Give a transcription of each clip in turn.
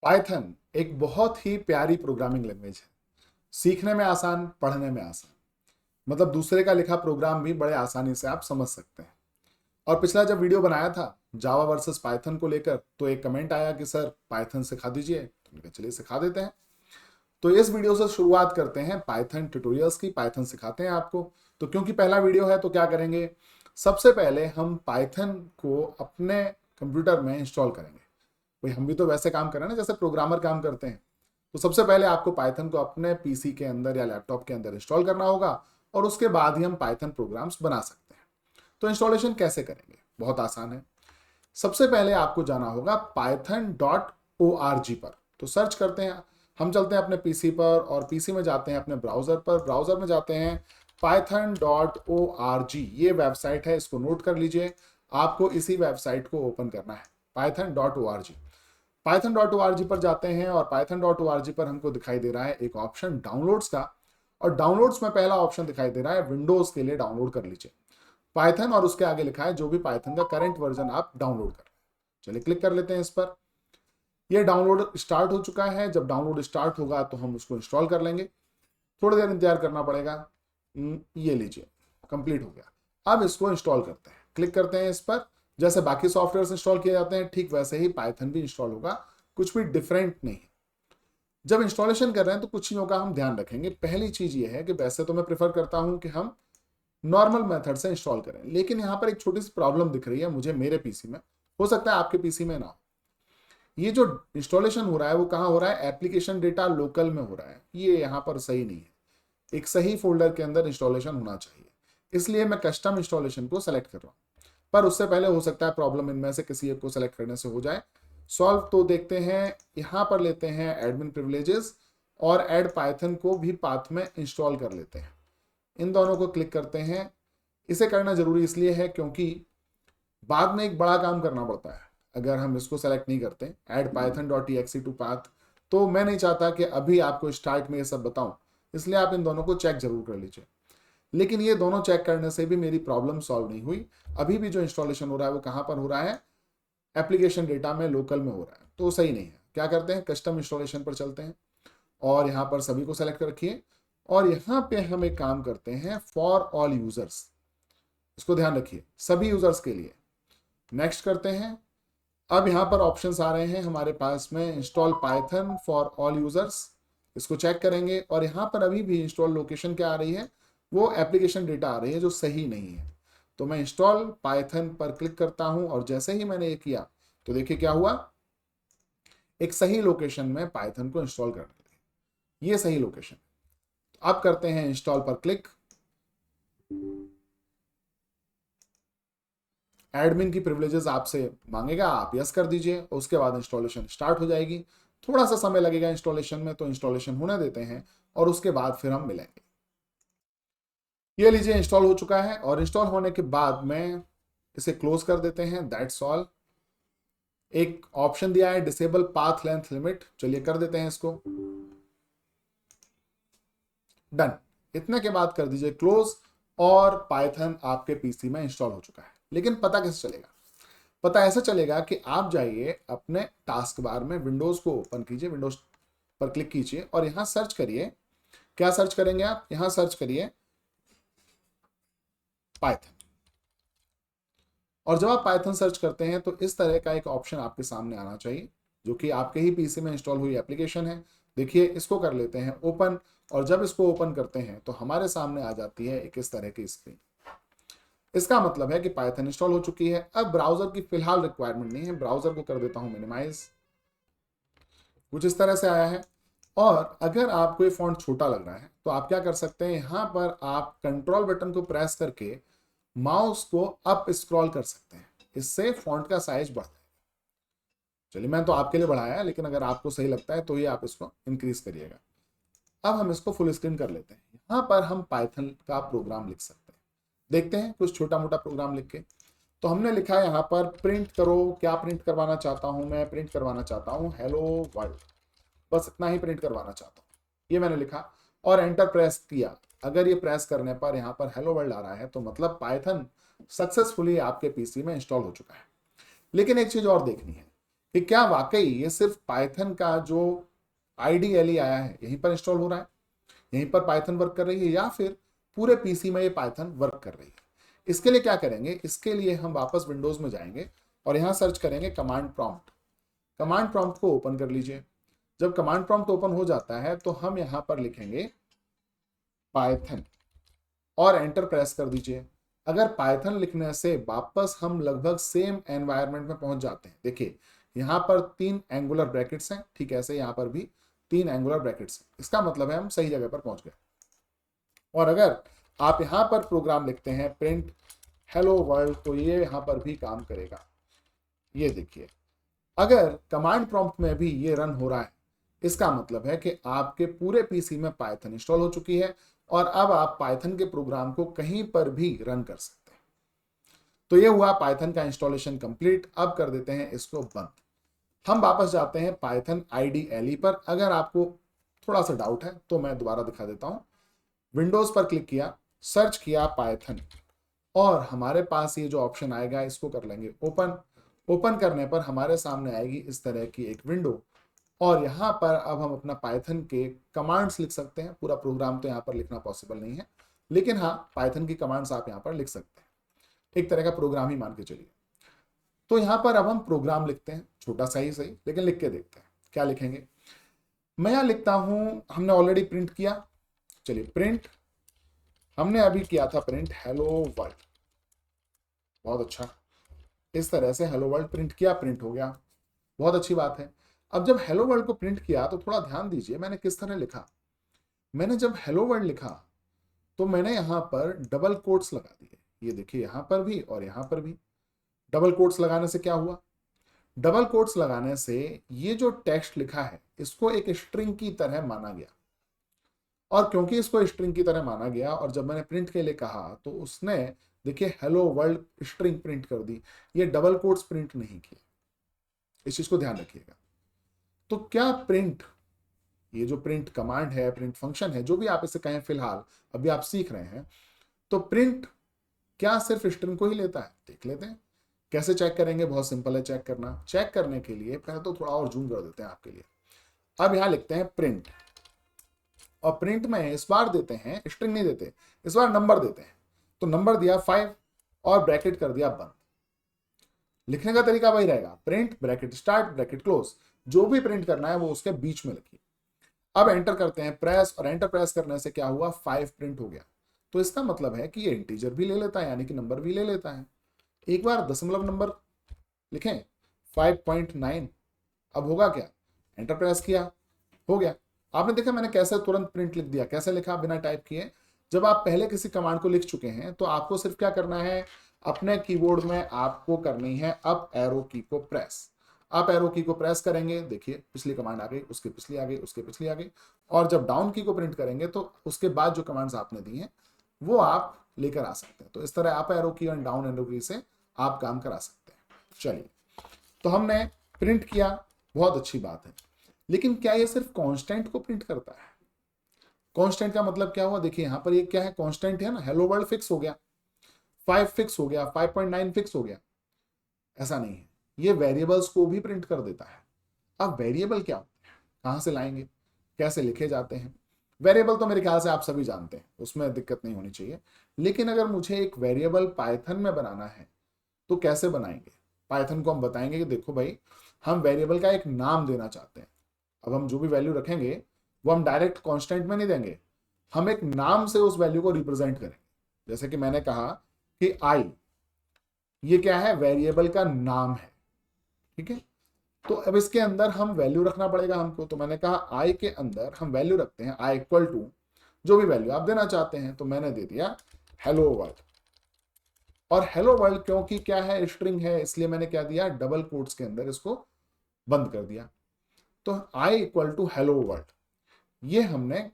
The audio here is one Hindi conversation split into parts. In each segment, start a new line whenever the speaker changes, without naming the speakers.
पाइथन एक बहुत ही प्यारी प्रोग्रामिंग लैंग्वेज है। सीखने में आसान, पढ़ने में आसान। मतलब दूसरे का लिखा प्रोग्राम भी बड़े आसानी से आप समझ सकते हैं। और पिछला जब वीडियो बनाया था जावा वर्सेस पाइथन को लेकर, तो एक कमेंट आया कि सर पाइथन सिखा दीजिए। तो मैंने कहा चलिए सिखा देते हैं। तो इस वीडियो से शुरुआत करते हैं पाइथन ट्यूटोरियल्स की। पाइथन सिखाते हैं आपको। तो क्योंकि पहला वीडियो है तो क्या करेंगे, सबसे पहले हम पाइथन को अपने कंप्यूटर में इंस्टॉल करेंगे। भाई हम भी तो वैसे काम कर रहे हैं ना जैसे प्रोग्रामर काम करते हैं। तो सबसे पहले आपको पाइथन को अपने पीसी के अंदर या लैपटॉप के अंदर इंस्टॉल करना होगा और उसके बाद ही हम पाइथन प्रोग्राम्स बना सकते हैं। तो इंस्टॉलेशन कैसे करेंगे, बहुत आसान है। सबसे पहले आपको जाना होगा python.org पर। तो सर्च करते हैं, हम चलते हैं अपने पीसी पर और पीसी में जाते हैं अपने ब्राउजर पर। ब्राउजर में जाते हैं python.org, ये वेबसाइट है, इसको नोट कर लीजिए। आपको इसी वेबसाइट को ओपन करना है, python.org। python.org पर जाते हैं और python.org पर हमको दिखाई दे रहा है एक ऑप्शन डाउनलोड्स का। और डाउनलोड्स में पहला ऑप्शन दिखाई दे रहा है विंडोज के लिए डाउनलोड कर लीजिए पाइथन, और उसके आगे लिखा है जो भी पाइथन का करंट वर्जन आप डाउनलोड कर। चलिए क्लिक कर लेते हैं इस पर। ये डाउनलोड स्टार्ट हो चुका है। जब डाउनलोड स्टार्ट होगा तो हम उसको इंस्टॉल कर लेंगे। थोड़ी देर इंतजार करना पड़ेगा। ये लीजिए, कंप्लीट हो गया। अब इसको इंस्टॉल करते हैं, क्लिक करते हैं इस पर। जैसे बाकी सॉफ्टवेयर इंस्टॉल किए जाते हैं ठीक वैसे ही पाइथन भी इंस्टॉल होगा, कुछ भी डिफरेंट नहीं है। जब इंस्टॉलेशन कर रहे हैं तो कुछ चीज़ों का हम ध्यान रखेंगे। पहली चीज़ ये है कि वैसे तो मैं प्रेफर करता हूं कि हम नॉर्मल मेथड से इंस्टॉल करें, लेकिन यहाँ पर एक छोटी सी प्रॉब्लम दिख रही है मुझे मेरे पीसी में। हो सकता है आपके पीसी में ना हो। ये जो इंस्टॉलेशन हो रहा है वो कहाँ हो रहा है, एप्लीकेशन डेटा लोकल में हो रहा है। ये यहाँ पर सही नहीं है। एक सही फोल्डर के अंदर इंस्टॉलेशन होना चाहिए, इसलिए मैं कस्टम इंस्टॉलेशन को सेलेक्ट कर रहा हूँ। पर उससे पहले हो सकता है प्रॉब्लम इनमें से किसी एक को सेलेक्ट करने से हो जाए सॉल्व। तो देखते हैं, यहाँ पर लेते हैं एडमिन प्रिविलेजेस और ऐड पाइथन को भी पाथ में इंस्टॉल कर लेते हैं। इन दोनों को क्लिक करते हैं। इसे करना जरूरी इसलिए है क्योंकि बाद में एक बड़ा काम करना पड़ता है अगर हम इसको सेलेक्ट नहीं करते, add Python dot E to path. तो मैं नहीं चाहता कि अभी आपको स्टार्ट में ये सब बताऊं, इसलिए आप इन दोनों को चेक जरूर कर लीजिए। लेकिन ये दोनों चेक करने से भी मेरी प्रॉब्लम सॉल्व नहीं हुई। अभी भी जो इंस्टॉलेशन हो रहा है वो कहाँ पर हो रहा है, एप्लीकेशन डेटा में लोकल में हो रहा है, तो सही नहीं है। क्या करते हैं, कस्टम इंस्टॉलेशन पर चलते हैं और यहाँ पर सभी को सेलेक्ट रखिए। और यहाँ पे हम एक काम करते हैं, फॉर ऑल यूजर्स, इसको ध्यान रखिए, सभी यूजर्स के लिए। नेक्स्ट करते हैं। अब यहाँ पर ऑप्शंस आ रहे हैं हमारे पास में, install Python for all users, इसको चेक करेंगे। और यहाँ पर अभी भी इंस्टॉल लोकेशन क्या आ रही है, वो एप्लीकेशन डेटा आ रही है जो सही नहीं है। तो मैं इंस्टॉल पाइथन पर क्लिक करता हूं और जैसे ही मैंने ये किया तो देखिए क्या हुआ, एक सही लोकेशन में पाइथन को इंस्टॉल कर दिया। ये सही लोकेशन। अब करते हैं इंस्टॉल पर क्लिक। एडमिन की प्रिविलेजेस आपसे मांगेगा, आप यस कर दीजिए, उसके बाद इंस्टॉलेशन स्टार्ट हो जाएगी। थोड़ा सा समय लगेगा इंस्टॉलेशन में, तो इंस्टॉलेशन होने देते हैं और उसके बाद फिर हम मिलेंगे। ये लीजिए इंस्टॉल हो चुका है और इंस्टॉल होने के बाद में इसे क्लोज कर देते हैं। That's all. एक ऑप्शन दिया है डिसेबल पाथ लेंथ लिमिट, चलिए कर देते हैं इसको। डन। इतने के बाद कर दीजिए क्लोज और पाइथन आपके पीसी में इंस्टॉल हो चुका है। लेकिन पता कैसे चलेगा, पता ऐसा चलेगा कि आप जाइए अपने टास्क बार में, विंडोज को ओपन कीजिए, विंडोज पर क्लिक कीजिए और यहां सर्च करिए। क्या सर्च करेंगे आप, यहां सर्च करिए पाइथन। और जब आप पाइथन सर्च करते हैं तो इस तरह का एक ऑप्शन आपके सामने आना चाहिए, जो कि आपके ही पीसी में इंस्टॉल हुई एप्लीकेशन है। देखिए इसको कर लेते हैं ओपन। और जब इसको ओपन करते हैं तो हमारे सामने आ जाती है एक इस तरह की स्क्रीन। इसका मतलब है कि पाइथन इंस्टॉल हो चुकी है। अब ब्राउजर की फिलहाल रिक्वायरमेंट नहीं है, ब्राउजर को कर देता हूं मिनिमाइज। कुछ इस तरह से आया है। और अगर आपको ये फॉन्ट छोटा लग रहा है तो आप क्या कर सकते हैं, यहां पर आप कंट्रोल बटन को प्रेस करके माउस को अप स्क्रॉल कर सकते हैं, इससे फॉन्ट का साइज बढ़ता है। चलिए मैं तो आपके लिए बढ़ाया है, लेकिन अगर आपको सही लगता है तो ये आप इसको इंक्रीज करिएगा। अब हम इसको फुल स्क्रीन कर लेते हैं। यहाँ पर हम पाइथन का प्रोग्राम लिख सकते हैं। देखते हैं कुछ छोटा मोटा प्रोग्राम लिख के। तो हमने लिखा है यहाँ पर प्रिंट करो। क्या प्रिंट करवाना चाहता हूँ मैं, प्रिंट करवाना चाहता हूँ हेलो वर्ल्ड, बस इतना ही प्रिंट करवाना चाहता हूँ। ये मैंने लिखा और एंटर प्रेस किया। अगर ये प्रेस करने पर यहाँ पर हेलो वर्ल्ड आ रहा है तो मतलब पाइथन सक्सेसफुली आपके पीसी में इंस्टॉल हो चुका है। लेकिन एक चीज और देखनी है, कि क्या वाकई ये सिर्फ पाइथन का जो आईडीएलई आया है यहीं पर इंस्टॉल हो रहा है, यहीं पर पाइथन वर्क कर रही है, या फिर पूरे पीसी में ये पाइथन वर्क कर रही है। इसके लिए क्या करेंगे, इसके लिए हम वापस विंडोज में जाएंगे और यहां सर्च करेंगे कमांड प्रॉम्प्ट। कमांड प्रॉम्प्ट को ओपन कर लीजिए। जब कमांड प्रॉम्प्ट ओपन हो जाता है तो हम यहां पर लिखेंगे पाइथन और एंटर प्रेस कर दीजिए। अगर पाइथन लिखने से वापस हम लगभग सेम एनवायरनमेंट में पहुंच जाते हैं। देखिए यहां पर 3 एंगुलर ब्रैकेट्स हैं, ठीक ऐसे यहां पर भी 3 एंगुलर ब्रैकेट्स हैं। इसका मतलब है हम सही जगह पर पहुंच गए। और अगर आप यहां पर प्रोग्राम लिखते हैं प्रिंट हेलो वर्ल्ड, तो ये यहां पर भी काम करेगा। ये देखिए, अगर कमांड प्रॉम्प्ट में भी ये रन हो रहा है, इसका मतलब है कि आपके पूरे पीसी में पाइथन इंस्टॉल हो चुकी है और अब आप पाइथन के प्रोग्राम को कहीं पर भी रन कर सकते हैं। तो ये हुआ पाइथन का इंस्टॉलेशन कंप्लीट। अब कर देते हैं इसको बंद। हम वापस जाते हैं पाइथन आईडीएलई पर। अगर आपको थोड़ा सा डाउट है तो मैं दोबारा दिखा देता हूं। विंडोज पर क्लिक किया, सर्च किया पाइथन, और हमारे पास ये जो ऑप्शन आएगा इसको कर लेंगे ओपन। ओपन करने पर हमारे सामने आएगी इस तरह की एक विंडो, और यहाँ पर अब हम अपना पाइथन के कमांड्स लिख सकते हैं। पूरा प्रोग्राम तो यहाँ पर लिखना पॉसिबल नहीं है, लेकिन हाँ पाइथन की कमांड्स आप यहाँ पर लिख सकते हैं। एक तरह का प्रोग्राम ही मान के चलिए। तो यहाँ पर अब हम प्रोग्राम लिखते हैं, छोटा सा ही सही, लेकिन लिख के देखते हैं क्या लिखेंगे। मैं यहाँ लिखता हूं, हमने ऑलरेडी प्रिंट किया, चलिए प्रिंट, हमने अभी किया था प्रिंट हेलो वर्ल्ड। बहुत अच्छा, इस तरह से हेलो वर्ल्ड प्रिंट किया, प्रिंट हो गया, बहुत अच्छी बात है। अब जब हेलो वर्ल्ड को प्रिंट किया तो थोड़ा ध्यान दीजिए मैंने किस तरह लिखा। मैंने जब हेलो वर्ल्ड लिखा तो मैंने यहां पर डबल कोट्स लगा दिए। ये देखिए यहां पर भी और यहां पर भी। डबल कोट्स लगाने से क्या हुआ, डबल कोट्स लगाने से ये जो टेक्स्ट लिखा है इसको एक स्ट्रिंग की तरह माना गया, और क्योंकि इसको स्ट्रिंग की तरह माना गया और जब मैंने प्रिंट के लिए कहा तो उसने देखिए हेलो वर्ल्ड स्ट्रिंग प्रिंट कर दी, ये डबल कोट्स प्रिंट नहीं किए। इस चीज को ध्यान रखिएगा। तो क्या प्रिंट, ये जो प्रिंट कमांड है, प्रिंट फंक्शन है, जो भी आप इसे कहें, फिलहाल अभी आप सीख रहे हैं, तो प्रिंट क्या सिर्फ स्ट्रिंग को ही लेता है? देख लेते हैं कैसे चेक करेंगे। बहुत सिंपल है चेक करना। चेक करने के लिए पहले तो थोड़ा और जूम कर देते हैं आपके लिए। अब यहां लिखते हैं प्रिंट, और प्रिंट में इस बार देते हैं, स्ट्रिंग नहीं देते, इस बार नंबर देते हैं। तो नंबर दिया 5 और ब्रैकेट कर दिया बंद। लिखने का तरीका वही रहेगा, print bracket start bracket close, जो भी प्रिंट करना है वो उसके बीच में लिखिए। अब एंटर करते हैं प्रेस, और एंटर प्रेस करने से क्या हुआ, 5 प्रिंट हो गया। तो इसका मतलब है कि ये इंटीजर भी ले लेता है, यानी कि नंबर भी ले लेता है। एक बार दशमलव नंबर लिखें 5.9, अब होगा क्या, एंटर प्रेस किया, हो गया। आपने देखा मैंने कैसे तुरंत प्रिंट लिख दिया, कैसे लिखा बिना टाइप किए। जब आप पहले किसी कमांड को लिख चुके हैं तो आपको सिर्फ क्या करना है, अपने कीबोर्ड में आपको करनी है अप एरो की को प्रेस। अप एरो की को प्रेस करेंगे, देखिए पिछली कमांड आ गई, उसके पिछली आ गई, उसके पिछली आ गई। और जब डाउन की को प्रिंट करेंगे तो उसके बाद जो कमांड्स आपने दी हैं वो आप लेकर आ सकते हैं। तो इस तरह अप एरो की और डाउन एरो की से आप काम करा सकते हैं। चलिए, तो हमने प्रिंट किया, बहुत अच्छी बात है। लेकिन क्या ये सिर्फ कांस्टेंट को प्रिंट करता है? कांस्टेंट का मतलब क्या हुआ, देखिए यहां पर ये क्या है, कांस्टेंट है ना। हेलो वर्ल्ड फिक्स हो गया, 5 फिक्स हो गया, 5.9 फिक्स हो गया। ऐसा नहीं है, ये वेरिएबल्स को भी प्रिंट कर देता है। अब वेरिएबल क्या होते हैं, कहां से लाएंगे, कैसे लिखे जाते हैं? वेरिएबल तो मेरे ख्याल से आप सभी जानते हैं, उसमें दिक्कत नहीं होनी चाहिए। लेकिन अगर मुझे एक वेरिएबल पाइथन में बनाना है तो कैसे बनाएंगे? पाइथन को हम बताएंगे कि देखो भाई, हम वेरिएबल का एक नाम देना चाहते हैं। अब हम जो भी वैल्यू रखेंगे वो हम डायरेक्ट कांस्टेंट में नहीं देंगे, हम एक नाम से उस वैल्यू को रिप्रेजेंट करेंगे। जैसे कि मैंने कहा कि आई, ये क्या है, वेरिएबल का नाम है, ठीक है। तो अब इसके अंदर हम वैल्यू रखना पड़ेगा हमको। तो मैंने कहा आई के अंदर हम वैल्यू रखते हैं, आई इक्वल टू जो भी वैल्यू आप देना चाहते हैं। तो मैंने दे दिया हेलो वर्ल्ड। और हेलो वर्ल्ड क्योंकि क्या है, स्ट्रिंग है, इसलिए मैंने क्या दिया, डबल कोट्स के अंदर इसको बंद कर दिया। तो I equal to hello world, ये हमने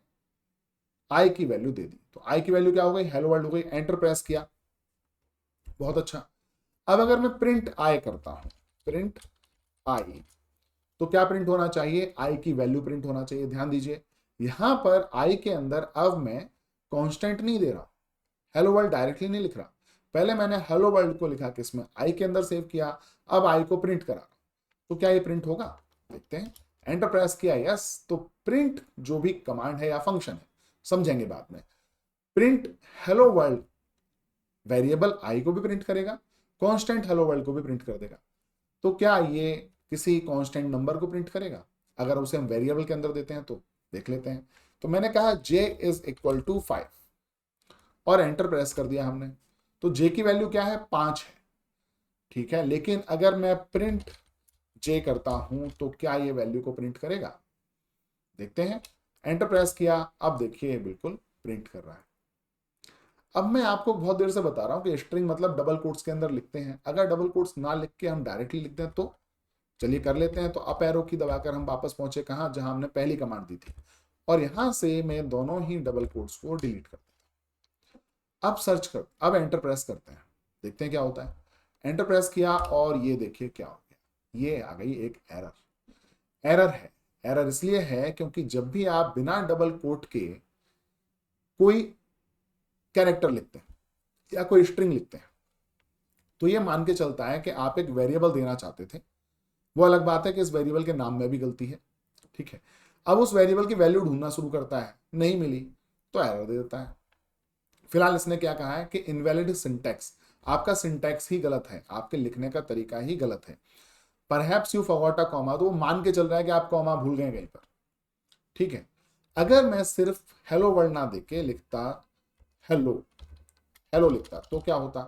आई की वैल्यू दे दी। तो आई की वैल्यू क्या हो गई, हेलो वर्ल्ड हो गई। एंटर प्रेस किया, बहुत अच्छा। अब अगर मैं प्रिंट आई करता हूं, प्रिंट आई, तो क्या प्रिंट होना चाहिए, आई की वैल्यू प्रिंट होना चाहिए। ध्यान दीजिए, यहां पर आई के अंदर अब मैं कांस्टेंट नहीं दे रहा, हेलो वर्ल्ड डायरेक्टली नहीं लिख रहा। पहले मैंने हेलो वर्ल्ड को लिखा किसमें, आई के अंदर सेव किया, अब आई को प्रिंट करा। तो क्या ये प्रिंट होगा, देखते हैं। एंटर प्रेस किया, यस, तो प्रिंट जो भी कमांड है या फंक्शन है, समझेंगे बाद में, प्रिंट हेलो वर्ल्ड वेरिएबल आई को भी प्रिंट करेगा, कांस्टेंट हेलो वर्ल्ड को भी प्रिंट कर देगा। तो क्या ये किसी कांस्टेंट नंबर को प्रिंट करेगा अगर उसे हम वेरिएबल के अंदर देते हैं? तो देख लेते हैं। तो मैंने कहा j इज इक्वल टू 5 और एंटर प्रेस कर दिया हमने, तो j की वैल्यू क्या है, 5 है, ठीक है। लेकिन अगर मैं प्रिंट j करता हूं तो क्या ये वैल्यू को प्रिंट करेगा, देखते हैं। एंटर प्रेस किया, अब देखिए बिल्कुल प्रिंट कर रहा है। अब मैं आपको बहुत देर से बता रहा हूं कि स्ट्रिंग मतलब डबल कोट्स के अंदर लिखते हैं। अगर डबल कोट्स ना लिख के हम डायरेक्टली लिखते हैं तो चलिए कर लेते हैं। तो अप एरो की दबाकर हम वापस पहुंचे कहां, जहां हमने पहली कमांड दी थी, और यहां से मैं दोनों ही डबल कोट्स को डिलीट कर देता हूं। अब सर्च कर, अब एंटर प्रेस करते हैं, देखते हैं क्या होता है। एंटर प्रेस किया और ये देखिए क्या हो गया, ये आ गई एक एरर। एरर है, एरर इसलिए है क्योंकि जब भी आप बिना डबल कोट के कोई कैरेक्टर लिखते हैं या कोई स्ट्रिंग लिखते हैं तो ये मान के चलता है कि आप एक वेरिएबल देना चाहते थे। वो अलग बात है कि इस वेरिएबल के नाम में भी गलती है, ठीक है। अब उस वेरिएबल की वैल्यू ढूंढना शुरू करता है, नहीं मिली तो एरर दे देता है। फिलहाल इसने क्या कहा है कि इनवैलिड सिंटैक्स, आपका सिंटैक्स ही गलत है, आपके लिखने का तरीका ही गलत है। Perhaps you forgot a comma, तो वो मान के चल रहा है कि आप कॉमा भूल गए कहीं पर, ठीक है। अगर मैं सिर्फ हेलो वर्ड ना देके लिखता हेलो, हेलो लिखता तो क्या होता।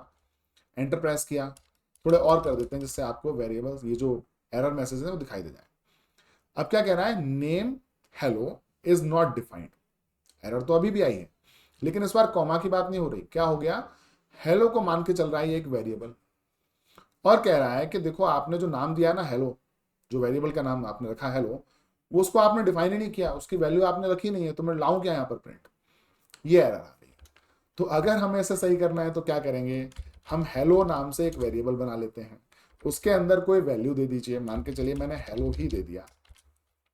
एंटर प्रेस किया, थोड़े और कर देते हैं जिससे आपको वेरिएबल्स, ये जो एरर मैसेज है वो दिखाई दे जाए। अब क्या कह रहा है, name hello is not defined. Error तो अभी भी आई है, लेकिन इस बार कॉमा की बात नहीं हो रही। क्या हो गया, हेलो को मान के चल रहा है ये एक वेरिएबल, और कह रहा है कि देखो आपने जो नाम दिया ना हेलो, जो वेरिएबल का नाम आपने रखा हेलो, वो उसको आपने डिफाइन ही नहीं किया, उसकी वैल्यू आपने रखी नहीं है, तो मैं लाऊं क्या यहाँ पर प्रिंट, ये एरर आ रही है। तो अगर हमें इसे सही करना है तो क्या करेंगे, हम हेलो नाम से एक वेरिएबल बना लेते हैं, उसके अंदर कोई वैल्यू दे दीजिए, मान के चलिए मैंने हेलो ही दे दिया,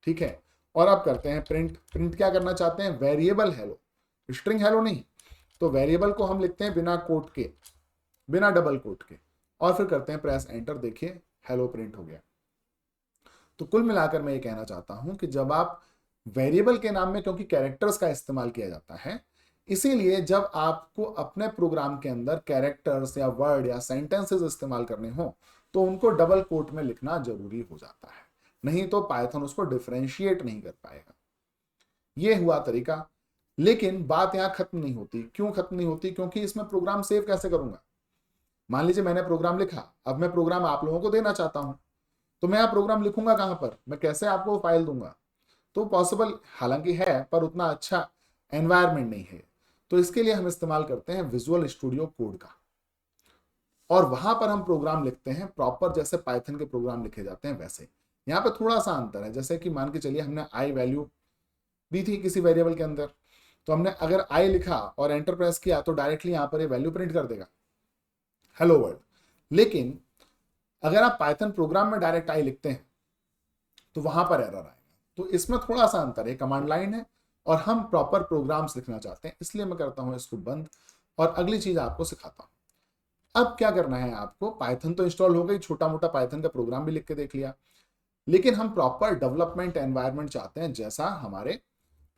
ठीक है। और अब करते हैं प्रिंट। प्रिंट क्या करना चाहते हैं, वेरिएबल हेलो, स्ट्रिंग हेलो नहीं। तो वेरिएबल को हम लिखते हैं बिना कोट के, बिना डबल कोट के, और फिर करते हैं प्रेस एंटर, देखिए हेलो प्रिंट हो गया। तो कुल मिलाकर मैं ये कहना चाहता हूं कि जब आप वेरिएबल के नाम में, क्योंकि कैरेक्टर्स का इस्तेमाल किया जाता है, इसीलिए जब आपको अपने प्रोग्राम के अंदर कैरेक्टर्स या वर्ड या सेंटेंसेस इस्तेमाल करने हो तो उनको डबल कोट में लिखना जरूरी हो जाता है, नहीं तो पाइथन उसको डिफरेंशिएट नहीं कर पाएगा। ये हुआ तरीका। लेकिन बात यहां खत्म नहीं होती। क्यों खत्म नहीं होती, क्योंकि इसमें प्रोग्राम सेव कैसे करूंगा। मान लीजिए मैंने प्रोग्राम लिखा, अब मैं प्रोग्राम आप लोगों को देना चाहता हूं, तो मैं प्रोग्राम लिखूंगा कहां पर, मैं कैसे आपको फाइल दूंगा। तो पॉसिबल हालांकि है, पर उतना अच्छा एनवायरमेंट नहीं है। तो इसके लिए हम इस्तेमाल करते हैं विजुअल स्टूडियो कोड का, और वहां पर हम प्रोग्राम लिखते हैं प्रॉपर जैसे पाइथन के प्रोग्राम लिखे जाते हैं वैसे। यहाँ पे थोड़ा सा अंतर है, जैसे कि मान के चलिए हमने आई वैल्यू दी थी किसी वेरिएबल के अंदर, तो हमने अगर आई लिखा और एंटर प्रेस किया तो डायरेक्टली यहाँ पर ये वैल्यू प्रिंट कर देगा, हेलो वर्ल्ड। लेकिन अगर आप पाइथन प्रोग्राम में डायरेक्ट आई लिखते हैं तो वहां पर एरर आएगा। तो इसमें थोड़ा सा अंतर है, कमांड लाइन है और हम प्रॉपर प्रोग्राम्स लिखना चाहते हैं, इसलिए मैं करता हूं इसको बंद और अगली चीज आपको सिखाता हूं। अब क्या करना है आपको, पाइथन तो इंस्टॉल हो गई, छोटा मोटा पाइथन का प्रोग्राम भी लिख के देख लिया, लेकिन हम प्रॉपर डेवलपमेंट एनवायरनमेंट चाहते हैं जैसा हमारे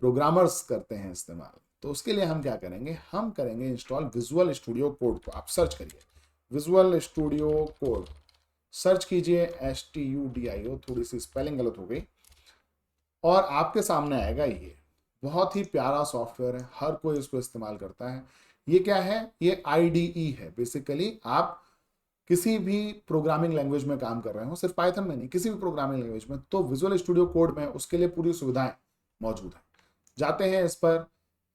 प्रोग्रामर्स करते हैं इस्तेमाल। तो उसके लिए हम क्या करेंगे, हम करेंगे इंस्टॉल विजुअल स्टूडियो कोड को। आप सर्च करिए विजुअल स्टूडियो कोड, सर्च कीजिए STUDIO, थोड़ी सी स्पेलिंग गलत हो गई, और आपके सामने आएगा ये। बहुत ही प्यारा सॉफ्टवेयर है, हर कोई इसको इस्तेमाल करता है। ये क्या है, ये IDE है। बेसिकली आप किसी भी प्रोग्रामिंग लैंग्वेज में काम कर रहे हो, सिर्फ पाइथन में नहीं, किसी भी प्रोग्रामिंग लैंग्वेज में, तो विजुअल स्टूडियो कोड में उसके लिए पूरी सुविधाएं मौजूद है। जाते हैं इस पर,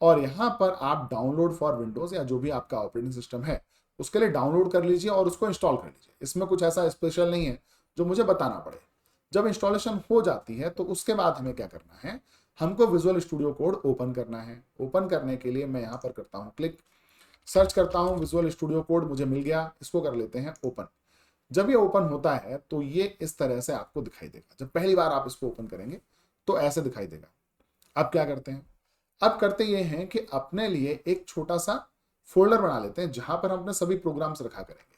और यहाँ पर आप डाउनलोड फॉर विंडोज या जो भी आपका ऑपरेटिंग सिस्टम है उसके लिए डाउनलोड कर लीजिए और उसको इंस्टॉल कर लीजिए। इसमें कुछ ऐसा स्पेशल नहीं है जो मुझे बताना पड़े। जब इंस्टॉलेशन हो जाती है तो उसके बाद हमें क्या करना है, हमको विजुअल स्टूडियो कोड ओपन करना है। ओपन करने के लिए मैं यहाँ पर करता हूँ क्लिक, सर्च करता हूँ विजुअल स्टूडियो कोड, मुझे मिल गया, इसको कर लेते हैं ओपन। जब ये ओपन होता है तो ये इस तरह से आपको दिखाई देगा। जब पहली बार आप इसको ओपन करेंगे तो ऐसे दिखाई देगा। अब क्या करते हैं, अब करते ये हैं कि अपने लिए एक छोटा सा फोल्डर बना लेते हैं जहां पर हम अपने सभी प्रोग्राम्स रखा करेंगे।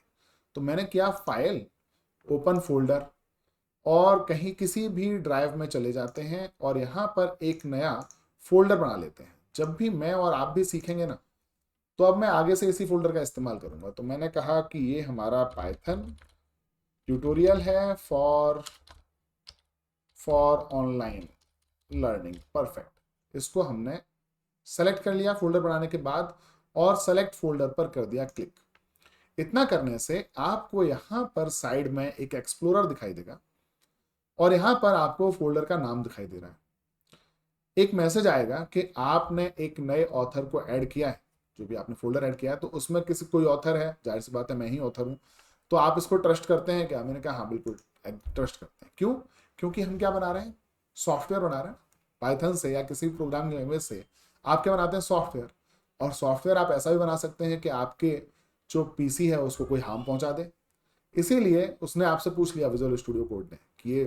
तो मैंने किया फाइल, ओपन फोल्डर, और कहीं किसी भी ड्राइव में चले जाते हैं और यहाँ पर एक नया फोल्डर बना लेते हैं। जब भी मैं और आप भी सीखेंगे ना, तो अब मैं आगे से इसी फोल्डर का इस्तेमाल करूंगा। तो मैंने कहा कि ये हमारा पाइथन ट्यूटोरियल है फॉर ऑनलाइन लर्निंग। परफेक्ट, इसको हमने सेलेक्ट कर लिया फोल्डर बनाने के बाद और सेलेक्ट फोल्डर पर कर दिया क्लिक। इतना करने से आपको यहां पर साइड में एक एक्सप्लोरर दिखाई देगा और यहां पर आपको फोल्डर का नाम दिखाई दे रहा है। एक मैसेज आएगा कि आपने एक नए ऑथर को ऐड किया है। जो भी आपने फोल्डर ऐड किया है तो उसमें किसी कोई ऑथर है, जाहिर सी बात है मैं ही ऑथर हूं। तो आप इसको ट्रस्ट करते हैं क्या? मैंने कहा हाँ बिल्कुल ट्रस्ट करते हैं। क्यों? क्योंकि हम क्या बना रहे हैं? सॉफ्टवेयर बना रहे हैं। पाइथन से या किसी भी प्रोग्रामिंग लैंग्वेज से आप क्या बनाते हैं? सॉफ्टवेयर। और सॉफ्टवेयर आप ऐसा भी बना सकते हैं कि आपके जो पीसी है उसको कोई हार्म पहुंचा दे। इसीलिए उसने आपसे पूछ लिया विजुअल स्टूडियो कोड ने कि ये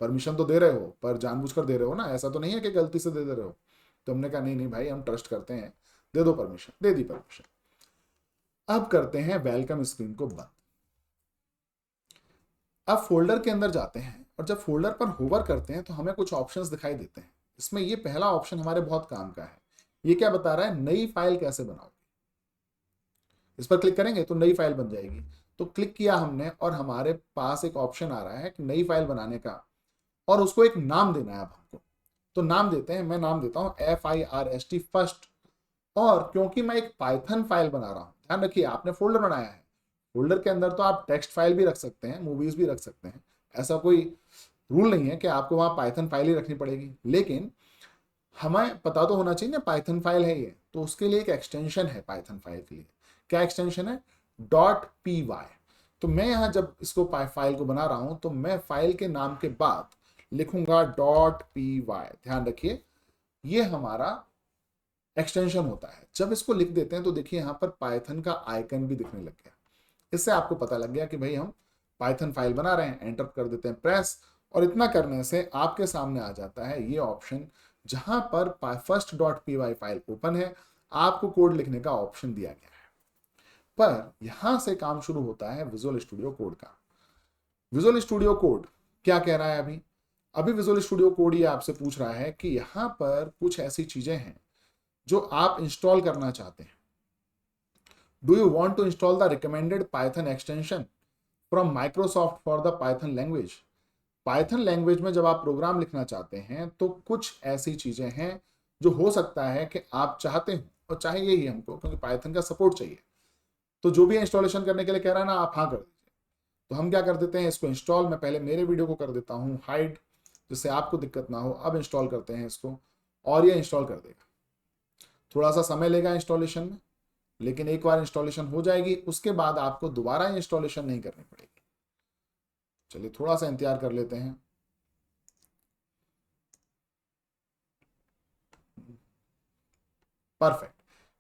परमिशन तो दे रहे हो पर जानबूझकर दे रहे हो ना, ऐसा तो नहीं है कि गलती से दे रहे हो। तो हमने कहा नहीं नहीं भाई, हम ट्रस्ट करते हैं, दे दो परमिशन। दे दी परमिशन। अब करते हैं वेलकम स्क्रीन को बंद। अब फोल्डर के अंदर जाते हैं और जब फोल्डर पर होवर करते हैं तो हमें कुछ ऑप्शंस दिखाई देते हैं। इसमें ये पहला ऑप्शन हमारे बहुत काम का है। ये क्या बता रहा है? नई फाइल कैसे बनाओगे। इस पर क्लिक करेंगे तो नई फाइल बन जाएगी। तो क्लिक किया हमने और हमारे पास एक ऑप्शन आ रहा है कि नई फाइल बनाने का, और उसको एक नाम देना है अब हमको। तो नाम देते हैं, मैं नाम देता हूं FIRST फर्स्ट। और क्योंकि मैं एक पाइथन फाइल बना रहा हूं, ध्यान रखिए आपने फोल्डर बनाया है, फोल्डर के अंदर तो आप टेक्स्ट फाइल भी रख सकते हैं, मूवीज भी रख सकते हैं। ऐसा कोई रूल नहीं है कि आपको वहां पाइथन फाइल ही रखनी पड़ेगी। लेकिन हमें पता तो होना चाहिए ना पाइथन फाइल है ये, तो उसके लिए एक एक्सटेंशन है पाइथन फाइल के लिए। क्या एक्सटेंशन है? .py। तो मैं यहां जब इसको फाइल को बना रहा हूं तो मैं फाइल के नाम के बाद लिखूंगा .py। ध्यान रखिए ये हमारा एक्सटेंशन होता है। जब इसको लिख देते हैं तो देखिए यहां पर पाइथन का आइकन भी दिखने लग गया। इससे आपको पता लग गया कि भाई हम पाइथन फाइल बना रहे हैं। एंटर कर देते हैं प्रेस, और इतना करने से आपके सामने आ जाता है ये ऑप्शन जहां पर फर्स्ट .py फाइल ओपन है। आपको कोड लिखने का ऑप्शन दिया गया है। पर यहां से काम शुरू होता है विजुअल स्टूडियो कोड का। विजुअल स्टूडियो कोड क्या कह रहा है? अभी विजुअल स्टूडियो कोड ये आपसे पूछ रहा है कि यहां पर कुछ ऐसी चीजें हैं जो आप इंस्टॉल करना चाहते हैं। Do you want to install the recommended Python extension from Microsoft for the Python language. Python language में जब आप प्रोग्राम लिखना चाहते हैं तो कुछ ऐसी चीजें हैं जो हो सकता है कि आप चाहते हो, और चाहिए ही हमको क्योंकि पाइथन का सपोर्ट चाहिए। तो जो भी इंस्टॉलेशन करने के लिए कह रहा है ना, आप हाँ कर दीजिए। तो हम क्या कर देते हैं इसको इंस्टॉल। मैं पहले मेरे वीडियो को कर देता हूँ हाइड, जिससे आपको दिक्कत ना हो। अब इंस्टॉल करते हैं इसको और ये इंस्टॉल कर देगा। थोड़ा सा समय लेगा इंस्टॉलेशन में, लेकिन एक बार इंस्टॉलेशन हो जाएगी उसके बाद आपको दोबारा इंस्टॉलेशन नहीं करनी पड़ेगी। चलिए थोड़ा सा इंतजार कर लेते हैं। परफेक्ट,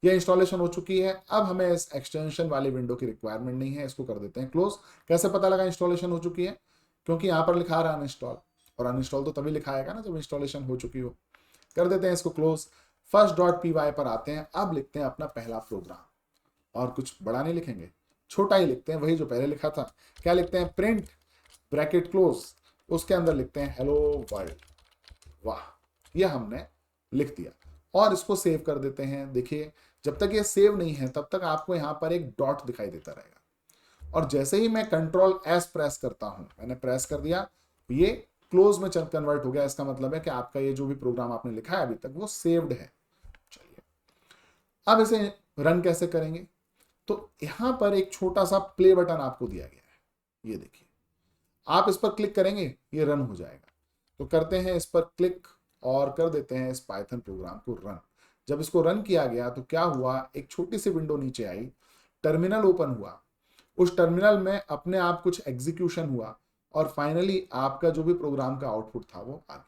ये इंस्टॉलेशन हो चुकी है। अब हमें इस एक्सटेंशन वाली विंडो की रिक्वायरमेंट नहीं है, इसको कर देते हैं क्लोज। कैसे पता लगा इंस्टॉलेशन हो चुकी है? क्योंकि यहां पर लिखा रहा है अनइंस्टॉल, और अनइंस्टॉल तो तभी लिखा आएगा ना जब इंस्टॉलेशन हो चुकी हो। कर देते हैं इसको क्लोज। फर्स्ट .py पर आते हैं। अब लिखते हैं अपना पहला प्रोग्राम, और कुछ बड़ा नहीं लिखेंगे, छोटा ही लिखते हैं, वही जो पहले लिखा था। क्या लिखते हैं? प्रिंट ब्रैकेट क्लोज, उसके अंदर लिखते हैं हेलो वर्ल्ड। वाह, ये हमने लिख दिया और इसको सेव कर देते हैं। देखिए जब तक ये सेव नहीं है तब तक आपको यहां पर एक डॉट दिखाई देता रहेगा, और जैसे ही मैं Ctrl+S प्रेस करता हूं, मैंने प्रेस कर दिया, ये क्लोज में कन्वर्ट हो गया। इसका मतलब है कि आपका ये जो भी प्रोग्राम आपने लिखा है अभी तक वो सेव्ड है। चलिए अब इसे रन कैसे करेंगे? तो यहां पर एक छोटा सा प्ले बटन आपको दिया गया है, ये देखिए। आप इस पर क्लिक करेंगे ये रन हो जाएगा। तो करते हैं इस पर क्लिक और कर देते हैं इस पाइथन प्रोग्राम को रन। जब इसको रन किया गया तो क्या हुआ? एक छोटी सी विंडो नीचे आई, टर्मिनल ओपन हुआ। उस टर्मिनल में अपने आप कुछ एग्जीक्यूशन हुआ और फाइनली आपका जो भी प्रोग्राम का आउटपुट था वो आ गया।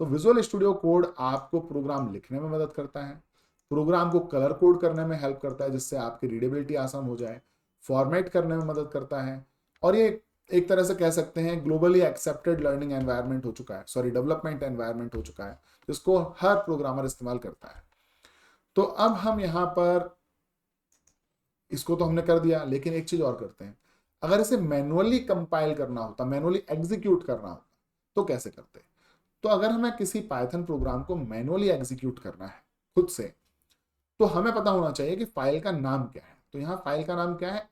तो विजुअल स्टूडियो कोड आपको प्रोग्राम लिखने में मदद करता है, प्रोग्राम को कलर कोड करने में हेल्प करता है जिससे आपकी रीडेबिलिटी आसान हो जाए, फॉर्मेट करने में मदद करता है, और ये एक तरह से कह सकते हैं ग्लोबली एक्सेप्टेड लर्निंग एनवायरनमेंट हो चुका है, सॉरी डेवलपमेंट एनवायरनमेंट हो चुका है, जिसको हर प्रोग्रामर इस्तेमाल करता है। तो अब हम यहां पर इसको तो हमने कर दिया, लेकिन एक चीज और करते हैं। अगर इसे मैनुअली कंपाइल करना होता, मैनुअली एग्जीक्यूट करना होता, तो कैसे करते? तो अगर हमें किसी पाइथन प्रोग्राम को मैनुअली एग्जीक्यूट करना है खुद से, तो हमें पता होना चाहिए कि फाइल का नाम क्या है। तो यहां फाइल का नाम क्या है?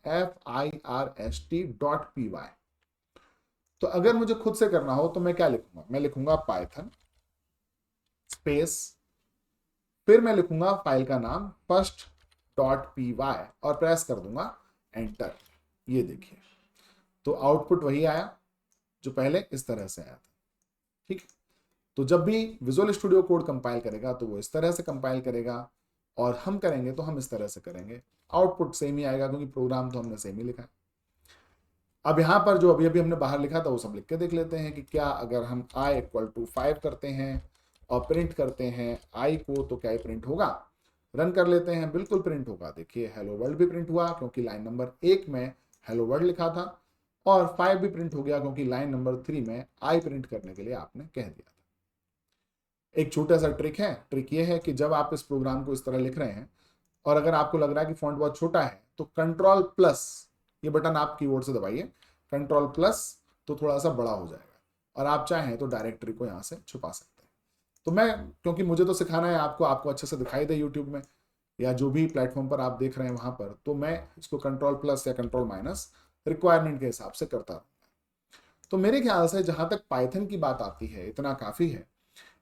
first.py। तो अगर मुझे खुद से करना हो तो मैं क्या लिखूंगा? मैं लिखूंगा पाइथन स्पेस, फिर मैं लिखूंगा फाइल का नाम first.py और प्रेस कर दूंगा एंटर। ये देखिए, तो आउटपुट वही आया जो पहले इस तरह से आया था। ठीक, तो जब भी विजुअल स्टूडियो कोड कंपाइल करेगा तो वो इस तरह से कंपाइल करेगा, और हम करेंगे तो हम इस तरह से करेंगे। आउटपुट सेम ही आएगा क्योंकि प्रोग्राम तो हमने सेम ही लिखा है। अब यहां पर जो अभी अभी हमने बाहर लिखा था वो सब लिख के देख लेते हैं कि क्या अगर हम i = 5 करते हैं और प्रिंट करते हैं i को, तो क्या प्रिंट होगा? रन कर लेते हैं, बिल्कुल प्रिंट होगा। देखिए हेलो वर्ल्ड भी प्रिंट हुआ क्योंकि लाइन नंबर 1 में हेलो वर्ल्ड लिखा था, और 5 भी प्रिंट हो गया क्योंकि लाइन नंबर 3 में i प्रिंट करने के लिए आपने कह दिया था। एक छोटा सा ट्रिक है, ट्रिक ये है कि जब आप इस प्रोग्राम को इस तरह लिख रहे हैं और अगर आपको लग रहा है कि फॉन्ट बहुत छोटा है, तो कंट्रोल प्लस ये बटन आप कीबोर्ड से दबाइए, कंट्रोल प्लस, तो थोड़ा सा बड़ा हो जाएगा, और आप चाहें तो डायरेक्टरी को यहाँ से छुपा सकते हैं। तो मैं, क्योंकि मुझे तो सिखाना है आपको, आपको अच्छे से दिखाई दे यूट्यूब में या जो भी प्लेटफॉर्म पर आप देख रहे हैं वहां पर, तो मैं इसको कंट्रोल प्लस या कंट्रोल माइनस रिक्वायरमेंट के हिसाब से करता रहूँगा। तो मेरे ख्याल से जहां तक पाइथन की बात आती है इतना काफी है।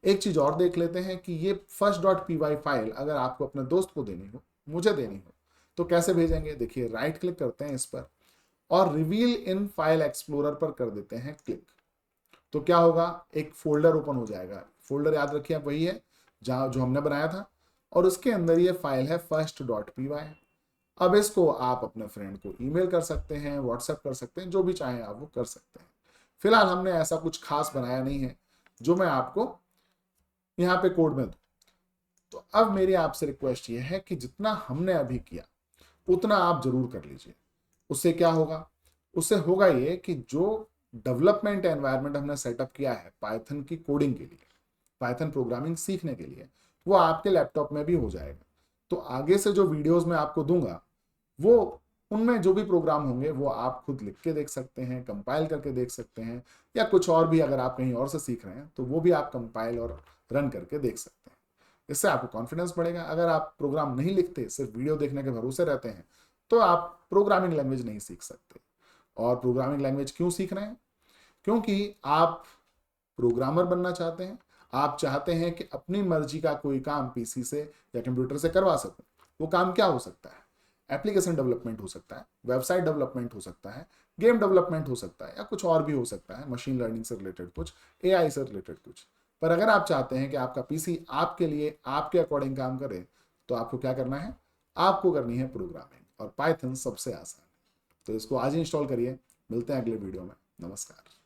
एक चीज और देख लेते हैं कि ये first.py फाइल अगर आपको अपने दोस्त को देनी हो, मुझे देनी हो, तो कैसे भेजेंगे? देखिए राइट क्लिक करते हैं इस पर और रिवील इन फाइल एक्सप्लोरर पर कर देते हैं क्लिक। तो क्या होगा? एक फोल्डर ओपन हो जाएगा। फोल्डर याद रखिए आप वही है जहां जो हमने बनाया था, और उसके अंदर ये फाइल है first.py। अब इसको आप अपने फ्रेंड को ईमेल कर सकते हैं, व्हाट्सएप कर सकते हैं, जो भी चाहें आप वो कर सकते हैं। फिलहाल हमने ऐसा कुछ खास बनाया नहीं है जो मैं आपको यहाँ पे कोड में दूं। तो अब मेरी आपसे रिक्वेस्ट ये है कि जितना हमने अभी किया उतना आप जरूर कर लीजिए। उससे क्या होगा? उससे होगा ये कि जो डेवलपमेंट एनवायरनमेंट हमने सेटअप किया है पाइथन की कोडिंग के लिए, पाइथन प्रोग्रामिंग सीखने के लिए, वो आपके लैपटॉप में भी हो जाएगा। तो आगे से जो वीडियोस मैं आपको दूंगा, वो उनमें जो भी प्रोग्राम होंगे वो आप खुद लिख के देख सकते हैं, कंपाइल करके देख सकते हैं, या कुछ और भी अगर आप कहीं और से सीख रहे हैं तो वो भी आप कंपाइल और रन करके देख सकते हैं। इससे आपको कॉन्फिडेंस बढ़ेगा। अगर आप प्रोग्राम नहीं लिखते, सिर्फ वीडियो देखने के भरोसे रहते हैं, तो आप प्रोग्रामिंग लैंग्वेज नहीं सीख सकते। और प्रोग्रामिंग लैंग्वेज क्यों सीख रहे हैं? क्योंकि आप प्रोग्रामर बनना चाहते हैं, आप चाहते हैं कि अपनी मर्जी का कोई काम पीसी से या कंप्यूटर से करवा सको। वो काम क्या हो सकता है? एप्लीकेशन डेवलपमेंट हो सकता है, वेबसाइट डेवलपमेंट हो सकता है, गेम डेवलपमेंट हो सकता है, या कुछ और भी हो सकता है, मशीन लर्निंग से रिलेटेड कुछ, एआई से रिलेटेड कुछ। पर अगर आप चाहते हैं कि आपका पीसी आपके लिए आपके अकॉर्डिंग काम करे, तो आपको क्या करना है? आपको करनी है प्रोग्रामिंग, और पाइथन सबसे आसान है। तो इसको आज ही इंस्टॉल करिए। मिलते हैं अगले वीडियो में। नमस्कार।